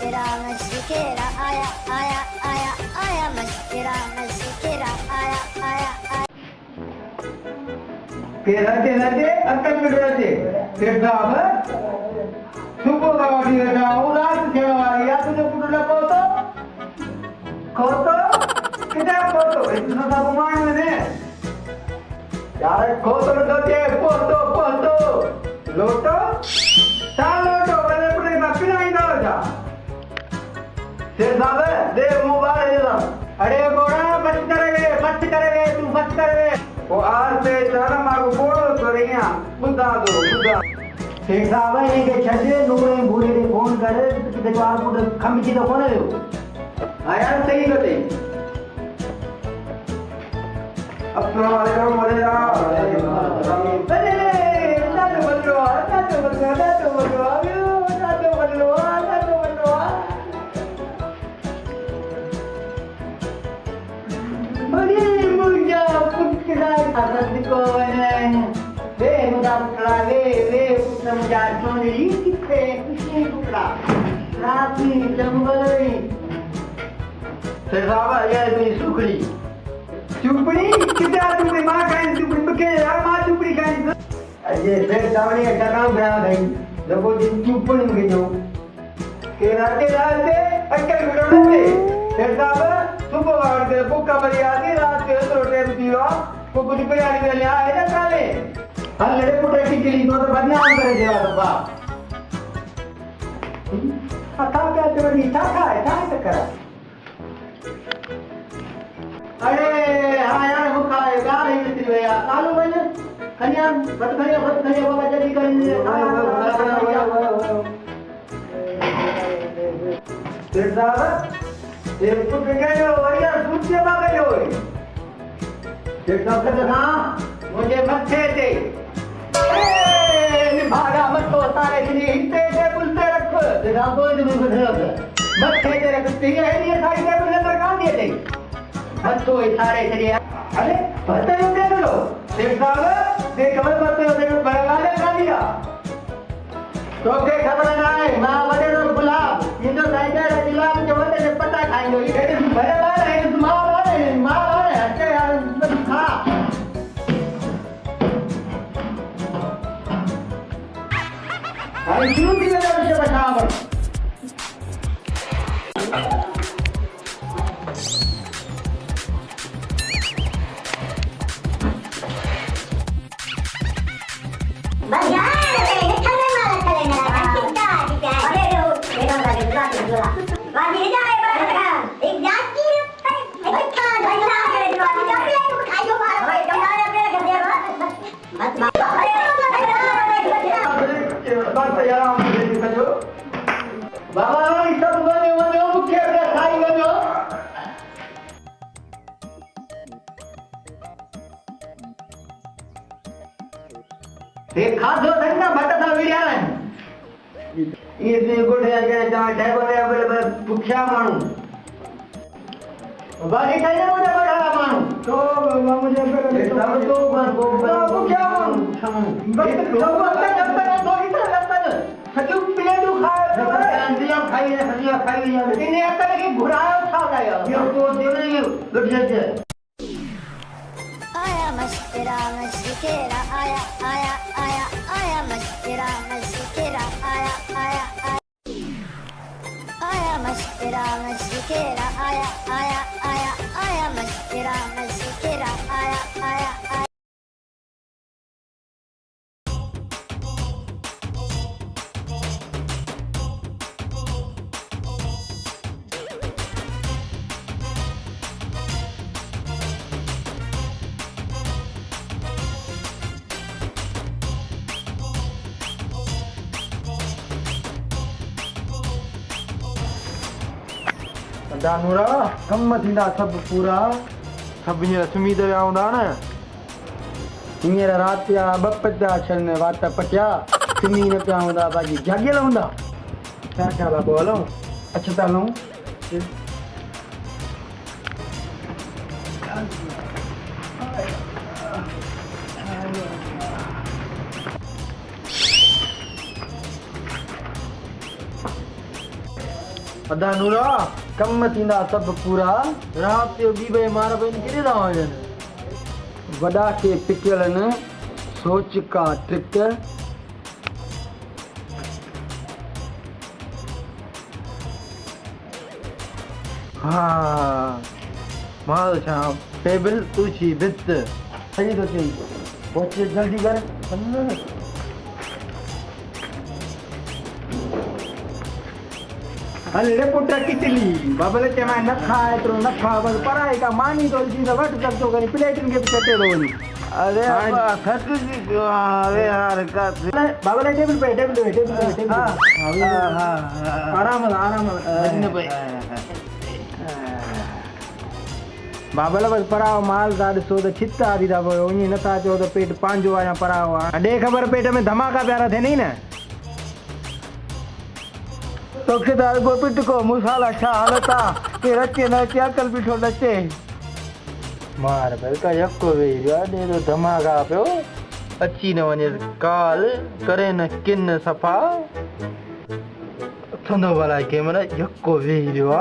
mashkiara आया आया आया आया mashkiara आया आया केला ते अक्कल मिळवायचे ते गाव सुपो गावाची जाऊ रात खेळवारी या तुझे कुठला कोतो किती कोतो हे तुझा अपमान आहे यार कोतो लोटे पोतो लोटो चालोटो बरे पुढे बाकी नाही जाऊचा ते जावे दे मोबाईल दे अरे गोरा बच करे तू बच करे वो आज पे चला मागो बोलो तो रहिया बुद्धा शेख साहब है के छजे नूरे बूढ़े ने फोन करे कि जवाब को खमची तो कोने दो आया सही कते अस्सलाम वालेकुम सुखड़ी चुपड़ी कितने तुमने मां खाई चुपड़ी बके यार मां चुपड़ी खाई अजे फिर दावणी का काम गया नहीं जब दिन चुपड़ी में गयो के राते अक्कल बिगड़ने फिर साहब सुबह वार के भूखा भरी आती रात के रोटे दियो को कुछ बिरयानी में ले आए ना काले हल्ले पुटे की गिली तो बदनाम करे देवा बाबा आता क्या तेरी था करा अरे हाँ यार वो खाए गा रही थी भैया चालू बने कन्या बत कन्या बाबा जल्दी करेंगे फिर साहब ये तो गए हो यार दूध से भाग गए हो ये सब ना मुझे मत थे भागा मत तो सारे दिन हिलते थे बुलते रखो तेरा कोई नहीं कुछ मत थे तेरे कुत्ते ये सारी टेबल के अंदर काम दिए थे मत तो सारे चलिए अरे पता नहीं क्या करो देख साहब देख खबर पते हो देख बड़ा वाले का दिया तो के खबर ना है मां बड़े तो गुलाब ये तो साइडर है गुलाब जो होते हैं पता खाएंगे ये बड़े वाले है मां वाले अच्छे यार खा अरे क्यों भी लगा मुझे बताओ देखा दो धन्ना बटता वीडिया ये गुड है के जमा टेबल अवेलेबल भूखा मानू बाकी कहीं ना मुझे बड़ा मानू तो मुझे सब तो भूखा मानू बस तो जब तक तो इतना लगता है सचू प्लेट खाई लेकिन ये तक की घुराया खा गया ये को देने लग जाते आया mashkiara आया आया आया आया mashkiara आया आया आया mashkiara आया आया आया आया mashkiara आया आया दानुरा कम थींदा सब पूरा सब हींअर सुम्ही त विया हूंदा न हींअर राति जा 2 पिया छॾनि वात पटिया सुम्ही न पिया हूंदा बाक़ी जाॻियल हूंदा छा ख़्यालु आहे पोइ हलूं अच्छा था हलूं अदा नूरा कम थींदा सभु पूरा रात जो ॿी बजे मार बहन किथे था वञनि वॾा के पिकियल न सोच का ट्रिक हाँ माल छा टेबल ऊंची भित सही तो चई पहुंचे जल्दी कर हले पुट किटली बाबले के मैं न खाए तो न खा बस पराई का मानी तो जी वट कर तो करी प्लेटिन के चटे दो अरे थक अरे यार का बाबले टेबल पे टेबल हाँ आराम पे बाबला बस पराव माल दाद सो तो छित्ता दी दा उनी न ता जो तो पेट पांजो आया पराव डे खबर पेट में धमाका प्यारा थे नहीं ना तो के दाल गोपिट को मुसाला छा हालता के रचे न के अकल बिठो लचे मार भाई का यको वे डे तो धमाका पियो अची न वने काल करे न किन सफा थंदो वाला के मन यको वे रियो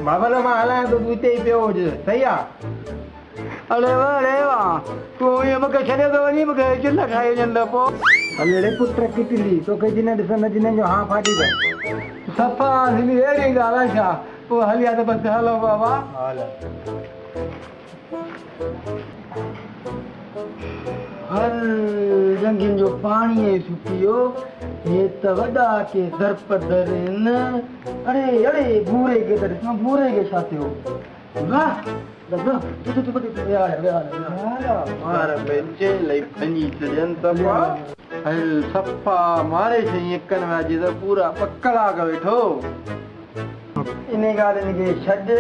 बाबला में हला तो दूते ही पियो जे सही आ अरे वाह तू ये मके छने तो वनी मके चिल्ला खाए जंदा पो अरे पुत्र किटली तो के जिने दिसन जिने जो हां फाटी गए सफा हिली एड़ी गाला छा वो हलिया तो बस हलो बाबा हाल हर रंगीन जो पानी है सुपियो ये तो वडा के दर्प दरन अरे भूरे के दर तुम भूरे के साथे हो वाह दबा तू यार मार बेचे लई फनी चलन तबा हल सफा मारे से एकन वाजी तो पूरा पक्कला का बैठो इने गाल इनके छड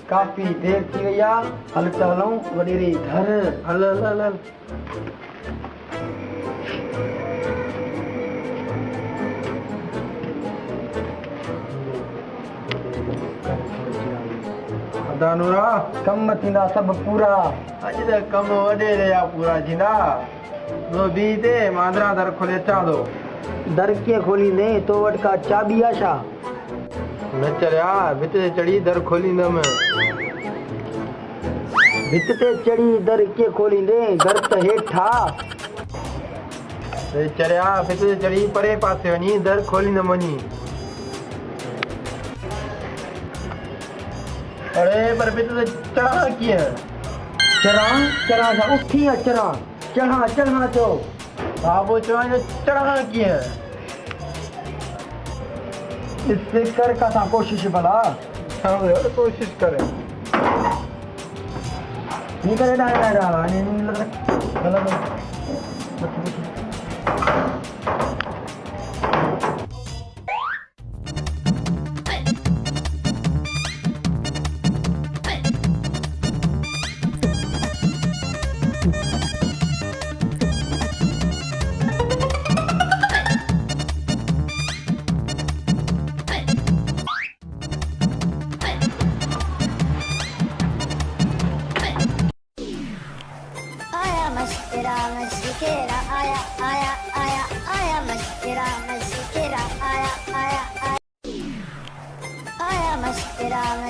काफी देर थी गया हल चलो वडेरे घर हल दानुरा कम थींदा सब पूरा अज तो कम वडे रहा पूरा जिंदा नो बी दे मांदरा दर खोले चा दो दर के खोली ने तो वट का चाबी आशा न चढ़ा भित से चढ़ी दर खोली न मैं भित ते चढ़ी दर के खोली ने दर त हेठा चढ़ा भित से चढ़ी परे पासे वनी दर खोली न मनी अरे पर भित से चढ़ा किया चढ़ा जा उठी चढ़ा चढ़ा जो बाबू चढ़ा चढ़ा किया इससे कर का सा कोशिश भला हाँ यार कोशिश करे नहीं करे डायरा नहीं गलत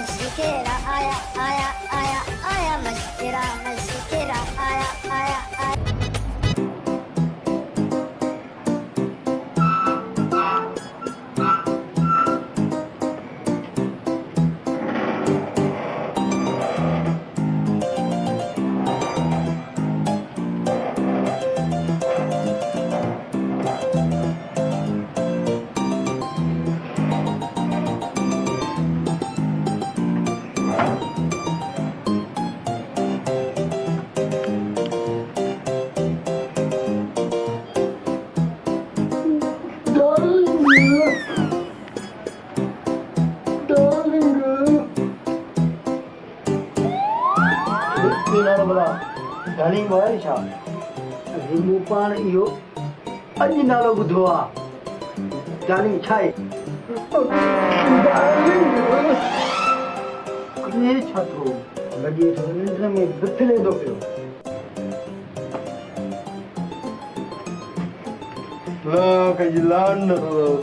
mashkiara aya mashkiara aya mashkiara aya mashkiara aya भला घणी मोय छा हिमू पाण इहो अॼु नालो ॿुधो आहे जानी छाए ये छा थो लॻे थो निंड में बिथले थो पियो ला कई लान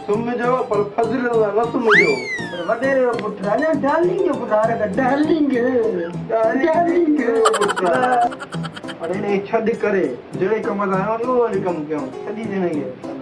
सुम्हिजो पर फज़िल न सुम्हिजो वॾेरे जो पुटु आहे न डार्लिंग जो पुटु आहे डार्लिंग पर इने छॾ करे जहिड़े कम लाइ आयो उहो वरी कमु कयूं छॾी ॾियण खे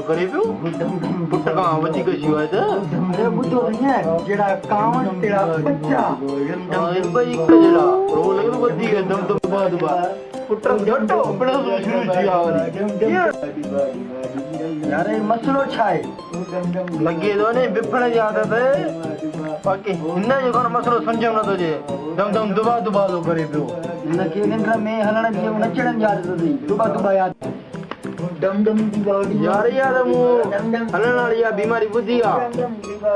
करे पियो पुट खां वधीक शिव आहे त ॿुधो जहिड़ा कांवड़ तहिड़ा बच्चा ॿई हिक जहिड़ा रोल वधीक दम दम दुबा दुबा पुट जटो पिण शुरू थी विया वरी यार मसलो छा आहे लॻे थो ने बिफण जी आदत बाक़ी हिन जो कोन मसलो सम्झ में नथो अचे दम दम दुबा दुबा थो करे पियो हिनखे निंड में हलण जी नचण जी आदत अथई दुबा दुबा याद डम डम यार यार मूं हलण वाली आहे बीमारी ॿुधी आहे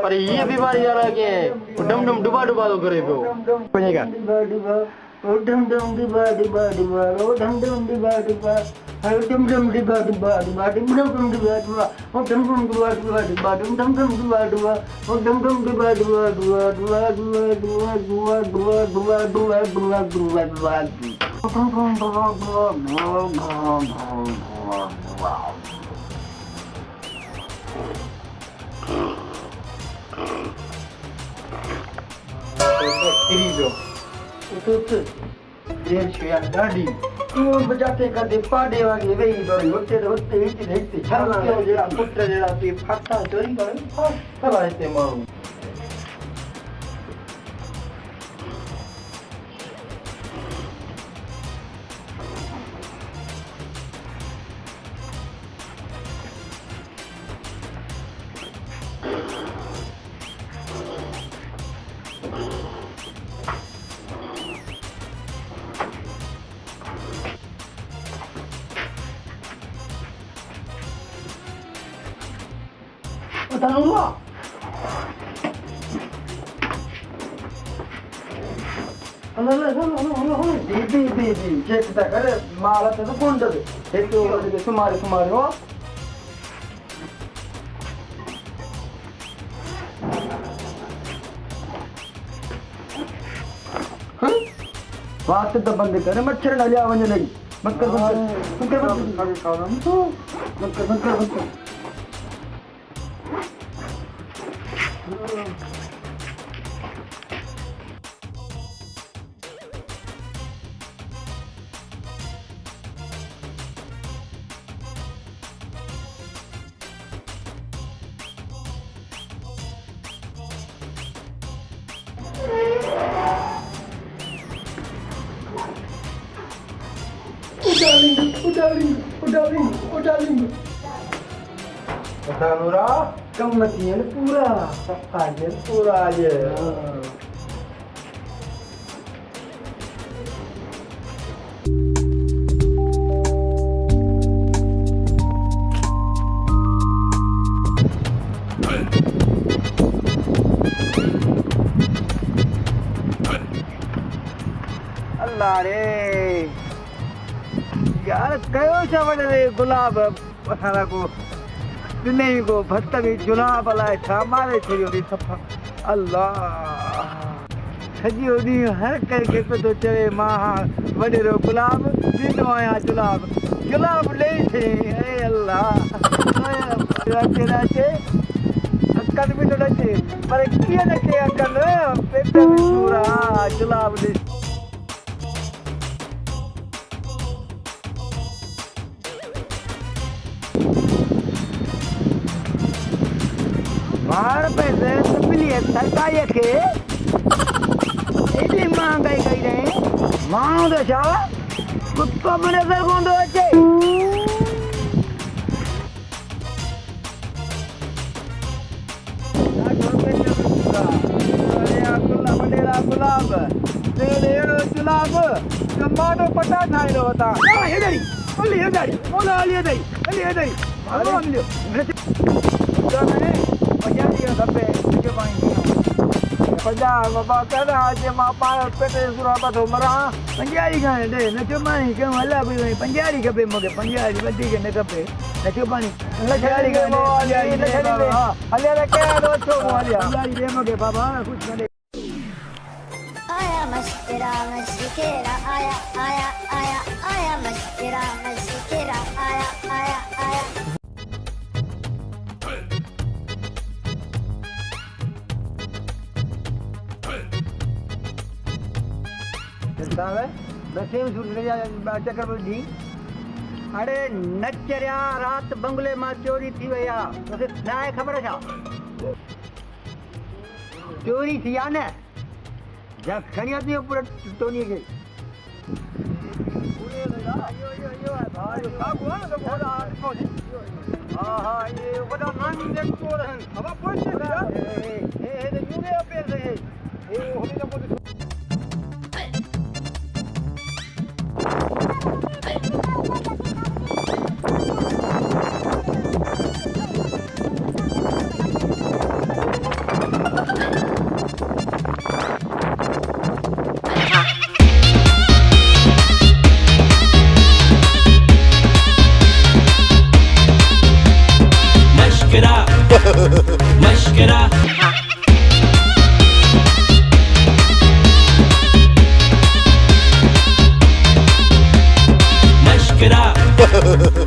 पर हीअ बीमारी यार के डम डम डुबा डुबा थो करे पियो ओ डम डम डिबा डिबा डिबा ओ डम डम डिबा डिबा ओ डम डम डिबा डिबा डिबा डम डम डिबा डिबा ओ डम डम डिबा डिबा डिबा डम डम डिबा डिबा ओ डम डम डिबा डिबा डिबा डिबा डिबा डिबा डिबा डिबा डिबा डिबा डिबा डिबा देर छुया ॾाढी तूं बजाते कदे पाड़े वांगे वेही थोरी हुते हुते हिते छाला जहिड़ा पुट जहिड़ा थी फाटा चोरी करे फला हिते माण्हू Tanullah. Cek kita kan malah itu pondok itu sumari oh बात तो बंद करे मच्छर ना लिया वजह नहीं मत कर Udaling. Kata Nura, kematian pura, aja pura aja. Allah re. यार कयो छा वॾे गुलाब असां को ॾिने को भत बि गुलाब लाइ छा मारे छॾियो अथई सफ़ा अलाह सॼो ॾींहुं हर कंहिंखे पियो थो चवे मां वॾेरो गुलाब ॾींदो आहियां गुलाब ॾेई छॾे अरे अलाह अचे न अचे अकल बि थो न अचे पर कीअं न कजे अकल पेट में सूर आहे गुलाब ॾे बाहर पैसे तो मिलिए सरकारी के एडी महंगाई कई रहे मानो तो छा कुत्तो मने सर कोन दो अचे गुलाब तेरे गुलाब टमाटो पटा खाई लो बता ये दरी ओली ये दरी ओला ओली ये दरी मारो मिलियो तो मैंने पंजाबी का खपे के पानी पंजाब बाबा कहदा जे मां पाण पेटे सुरा बतो मरा पंजाबी का दे न चमाई के हला भी पंजाबी खपे मगे पंजाबी बदी के न खपे न चमाई पंजाबी का हले रे के दो छो पंजाबी दे मगे बाबा कुछ न आया मशकिरा आया आया आया आया मशकिरा आया आया आया चक्कर दी अरे नचरिया रात बंगले मां चोरी थी वया तोखे ना आहे खबर छा चोरी थी आ न जा खणी अची पूरा टोनी के हाँ ये वडा नानी ने को रहन अब पहुंच गया ए यूरे पे से ए होली ना बोल mashkiara mashkiara